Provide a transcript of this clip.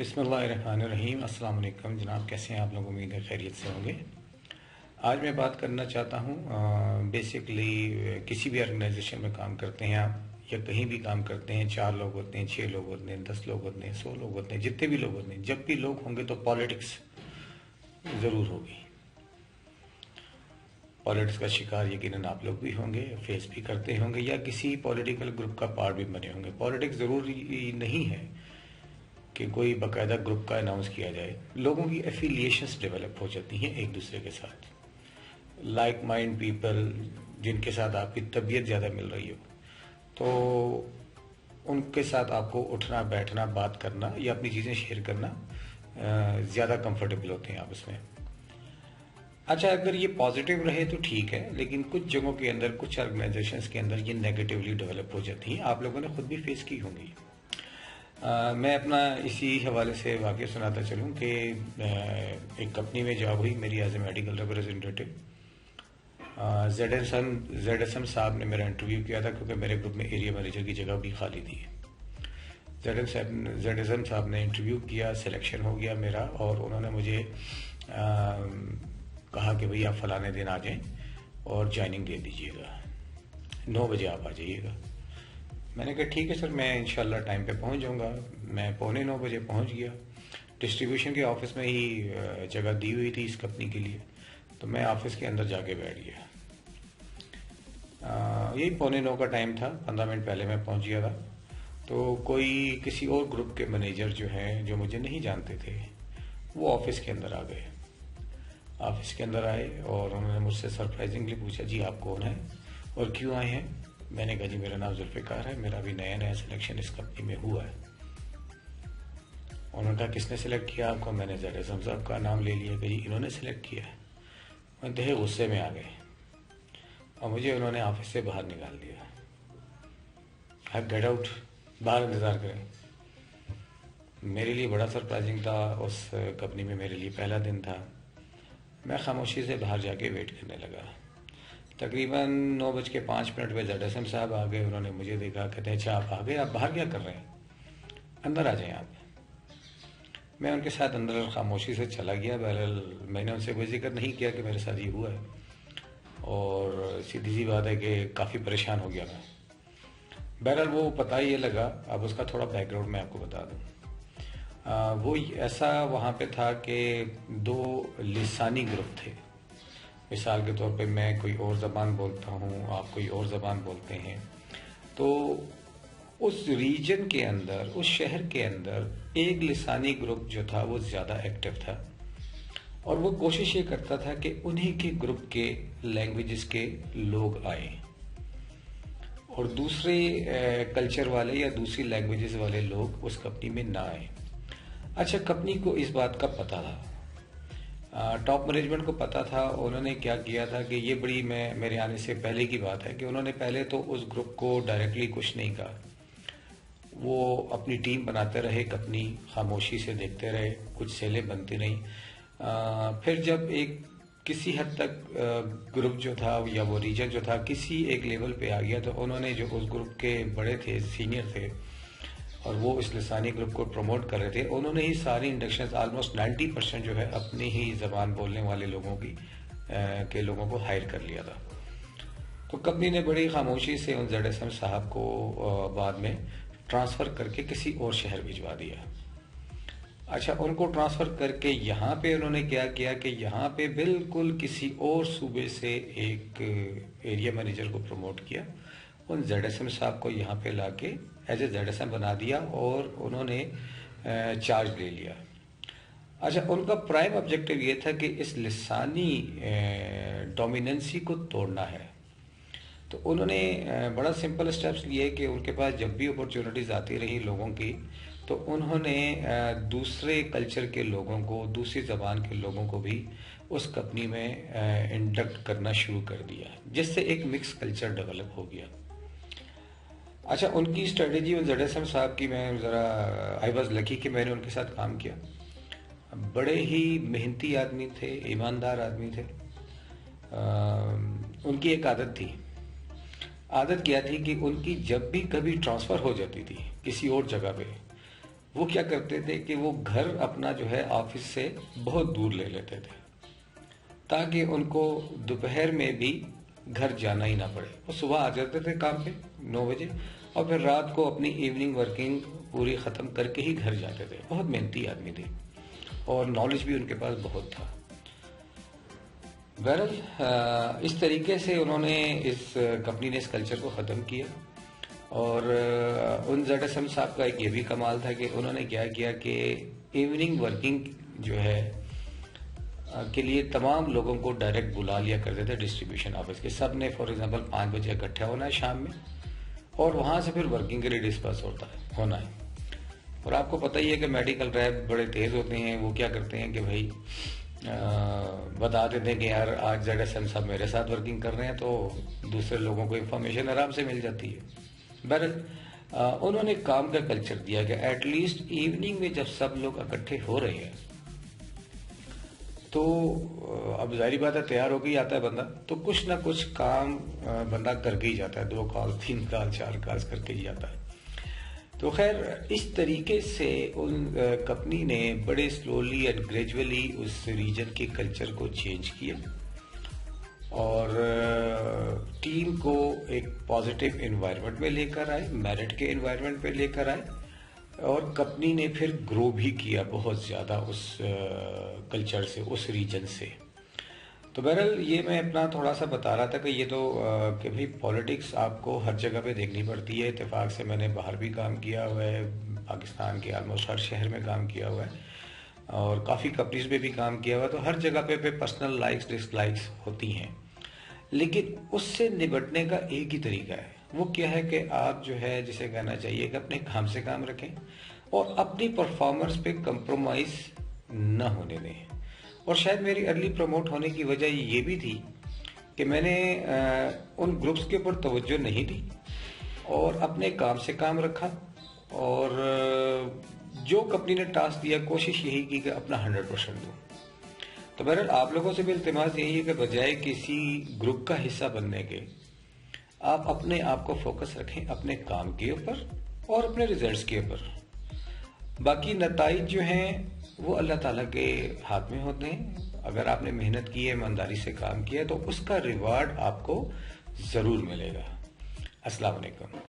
बिस्मिल्लाहिर्रहमानिर्रहीम। अस्सलाम वालेकुम जनाब, कैसे हैं आप लोग? उम्मीद है खैरियत से होंगे। आज मैं बात करना चाहता हूँ बेसिकली किसी भी ऑर्गेनाइजेशन में काम करते हैं आप या कहीं भी काम करते हैं, 4 लोग होते हैं, 6 लोग होते हैं, 10 लोग होते हैं, 100 लोग होते हैं, जितने भी लोग होते हैं, जब भी लोग होंगे तो पॉलिटिक्स ज़रूर होगी। पॉलिटिक्स का शिकार यकीनन आप लोग भी होंगे, फेस भी करते होंगे या किसी पॉलिटिकल ग्रुप का पार्ट भी बने होंगे। पॉलिटिक्स ज़रूरी नहीं है कि कोई बाकायदा ग्रुप का अनाउंस किया जाए। लोगों की एफिलिएशंस डेवलप हो जाती हैं एक दूसरे के साथ, लाइक माइंड पीपल जिनके साथ आपकी तबीयत ज़्यादा मिल रही हो, तो उनके साथ आपको उठना बैठना बात करना या अपनी चीज़ें शेयर करना ज़्यादा कंफर्टेबल होते हैं आपस में। अच्छा, अगर ये पॉजिटिव रहे तो ठीक है, लेकिन कुछ जगहों के अंदर, कुछ ऑर्गेनाइजेशंस के अंदर ये नेगेटिवली डेवलप हो जाती हैं। आप लोगों ने खुद भी फेस की होंगी। मैं अपना इसी हवाले से वाक़या सुनाता चलूँ कि एक कंपनी में जॉब हुई मेरी as a medical representative. Z S M साहब ने मेरा इंटरव्यू किया था क्योंकि मेरे ग्रुप में एरिया मैनेजर की जगह भी खाली थी। जेड एस एम साहब ने इंटरव्यू किया, सिलेक्शन हो गया मेरा, और उन्होंने मुझे कहा कि भई आप फलाने दिन आ जाएं और ज्वाइनिंग दे दीजिएगा, 9 बजे आप आ जाइएगा। मैंने कहा ठीक है सर, मैं इंशाल्लाह टाइम पे पहुंच जाऊंगा। मैं 8:45 पहुंच गया। डिस्ट्रीब्यूशन के ऑफिस में ही जगह दी हुई थी इस कंपनी के लिए, तो मैं ऑफिस के अंदर जाके बैठ गया। यही 8:45 का टाइम था, 15 मिनट पहले मैं पहुंच गया था। तो कोई किसी और ग्रुप के मैनेजर जो हैं, जो मुझे नहीं जानते थे, वो ऑफिस के अंदर आ गए। ऑफिस के अंदर आए और उन्होंने मुझसे सरप्राइजिंगली पूछा, जी आप कौन हैं और क्यों आए हैं? मैंने कहा जी मेरा नाम जुल्फ़िकार है, मेरा भी नया नया सिलेक्शन इस कंपनी में हुआ है। उन्होंने कहा किसने सिलेक्ट किया आपको? मैंने जेड.एस.एम साहब का नाम ले लिया कि जी इन्होंने सिलेक्ट किया है। मैं इंतहे गुस्से में आ गए और मुझे उन्होंने ऑफिस से बाहर निकाल दिया। आप गेट आउट, बाहर इंतज़ार करें। मेरे लिए बड़ा सरप्राइजिंग था, उस कंपनी में मेरे लिए पहला दिन था। मैं खामोशी से बाहर जाके वेट करने लगा। तकरीबन 9:05 पे जेड.एस.एम साहब आ गए। उन्होंने मुझे देखा, कहते हैं अच्छा आप आ गए, आप बाहर क्या कर रहे हैं, अंदर आ जाएं आप। मैं उनके साथ अंदर खामोशी से चला गया। बहरहाल मैंने उनसे कोई जिक्र नहीं किया कि मेरे साथ ये हुआ है, और सीधी सी बात है कि काफ़ी परेशान हो गया मैं। बहरहाल वो पता ये लगा, अब उसका थोड़ा बैकग्राउंड मैं आपको बता दूँ। वो ऐसा वहाँ पे था कि 2 लिसानी ग्रुप थे। मिसाल के तौर पे मैं कोई और ज़बान बोलता हूँ, आप कोई और ज़बान बोलते हैं, तो उस रीजन के अंदर, उस शहर के अंदर एक लिसानी ग्रुप जो था वो ज़्यादा एक्टिव था, और वो कोशिश ये करता था कि उन्हीं के ग्रुप के लैंग्वेजेस के लोग आए और दूसरे कल्चर वाले या दूसरी लैंग्वेजेस वाले लोग उस कंपनी में ना आए। अच्छा, कंपनी को इस बात का पता था, टॉप मैनेजमेंट को पता था। उन्होंने क्या किया था कि ये बड़ी, मेरे आने से पहले की बात है कि उन्होंने पहले तो उस ग्रुप को डायरेक्टली कुछ नहीं कहा। वो अपनी टीम बनाते रहे, अपनी खामोशी से देखते रहे, कुछ सेलें बनती रहीं। फिर जब एक किसी हद तक ग्रुप जो था या वो रीजन जो था किसी एक लेवल पे आ गया, तो उन्होंने, जो उस ग्रुप के बड़े थे, सीनियर थे, और वो इस लिसानी ग्रुप को प्रमोट कर रहे थे, उन्होंने ही सारी इंडक्शन ऑलमोस्ट 90% जो है अपनी ही जबान बोलने वाले लोगों की के लोगों को हायर कर लिया था। तो कंपनी ने बड़ी खामोशी से उन जेड.एस.एम साहब को बाद में ट्रांसफ़र करके किसी और शहर भिजवा दिया। अच्छा, उनको ट्रांसफ़र करके यहाँ पे उन्होंने क्या किया कि यहाँ पे बिल्कुल किसी और सूबे से एक एरिया मैनेजर को प्रमोट किया। उन जेड.एस.एम साहब को यहाँ पे लाके एज ए जेड.एस.एम बना दिया और उन्होंने चार्ज ले लिया। अच्छा, उनका प्राइम ऑब्जेक्टिव ये था कि इस लिसानी डोमिनेंसी को तोड़ना है। तो उन्होंने बड़ा सिंपल स्टेप्स लिए कि उनके पास जब भी अपॉर्चुनिटीज़ आती रही लोगों की, तो उन्होंने दूसरे कल्चर के लोगों को, दूसरी ज़बान के लोगों को भी उस कंपनी में इंडक्ट करना शुरू कर दिया, जिससे एक मिक्स कल्चर डेवलप हो गया। अच्छा, उनकी स्ट्रेटेजी और जेड.एस.एम साहब की, मैं ज़रा आई वॉज लकी कि मैंने उनके साथ काम किया। बड़े ही मेहनती आदमी थे, ईमानदार आदमी थे। उनकी एक आदत थी। आदत क्या थी कि उनकी जब भी कभी ट्रांसफ़र हो जाती थी किसी और जगह पे, वो क्या करते थे कि वो घर अपना जो है ऑफिस से बहुत दूर ले लेते थे, ताकि उनको दोपहर में भी घर जाना ही ना पड़े। वो सुबह आ जाते थे काम पे 9 बजे, और फिर रात को अपनी इवनिंग वर्किंग पूरी ख़त्म करके ही घर जाते थे। बहुत मेहनती आदमी थे और नॉलेज भी उनके पास बहुत था। बहरहाल इस तरीके से उन्होंने इस कंपनी ने इस कल्चर को ख़त्म किया। और उन ZSM साहब का एक ये भी कमाल था कि उन्होंने क्या किया कि इवनिंग वर्किंग जो है के लिए तमाम लोगों को डायरेक्ट बुला लिया करते थे डिस्ट्रीब्यूशन ऑफिस के। सब ने फॉर एग्जांपल 5 बजे इकट्ठा होना है शाम में, और वहां से फिर वर्किंग के लिए डिस्पर्स होना है। और आपको पता ही है कि मेडिकल रैप बड़े तेज होते हैं। वो क्या करते हैं कि भाई बता देते हैं कि यार आज ZSM साहब मेरे साथ वर्किंग कर रहे हैं, तो दूसरे लोगों को इन्फॉर्मेशन आराम से मिल जाती है। बहरहाल उन्होंने काम का कल्चर दिया कि एटलीस्ट इवनिंग में जब सब लोग इकट्ठे हो रहे हैं, तो अब जाहिर बात है तैयार होकर ही आता है बंदा, तो कुछ ना कुछ काम बंदा करके ही जाता है। 2 कॉल 3 कॉल 4 कॉल करके ही जाता है। तो खैर इस तरीके से उन कंपनी ने बड़े स्लोली एंड ग्रेजुअली उस रीजन के कल्चर को चेंज किया और टीम को एक पॉजिटिव एनवायरनमेंट में लेकर आए, मेरिट के एनवायरनमेंट में लेकर आए, और कंपनी ने फिर ग्रो भी किया बहुत ज़्यादा उस कल्चर से, उस रीजन से। तो बहरहाल ये मैं अपना थोड़ा सा बता रहा था कि ये तो कि भाई पॉलिटिक्स आपको हर जगह पे देखनी पड़ती है। इत्तेफाक से मैंने बाहर भी काम किया हुआ है, पाकिस्तान के ऑलमोस्ट हर शहर में काम किया हुआ है और काफ़ी कंपनीज में भी काम किया हुआ है। तो हर जगह पे पर्सनल लाइक्स डिसलाइक्स होती हैं, लेकिन उससे निपटने का एक ही तरीका है। वो क्या है कि आप जो है जिसे कहना चाहिए कि अपने काम से काम रखें और अपनी परफॉर्मेंस पे कंप्रोमाइज न होने दें। और शायद मेरी अर्ली प्रमोट होने की वजह ये भी थी कि मैंने उन ग्रुप्स के ऊपर तवज्जो नहीं दी और अपने काम से काम रखा, और जो कंपनी ने टास्क दिया कोशिश यही की कि अपना 100% दूं। तो बहरहाल आप लोगों से भी इल्तिमास यही है कि बजाय किसी ग्रुप का हिस्सा बनने के, आप अपने आप को फोकस रखें अपने काम के ऊपर और अपने रिजल्ट्स के ऊपर। बाकी नताइज जो हैं वो अल्लाह ताला के हाथ में होते हैं। अगर आपने मेहनत की है, ईमानदारी से काम किया है, तो उसका रिवार्ड आपको जरूर मिलेगा। अस्सलाम वालेकुम।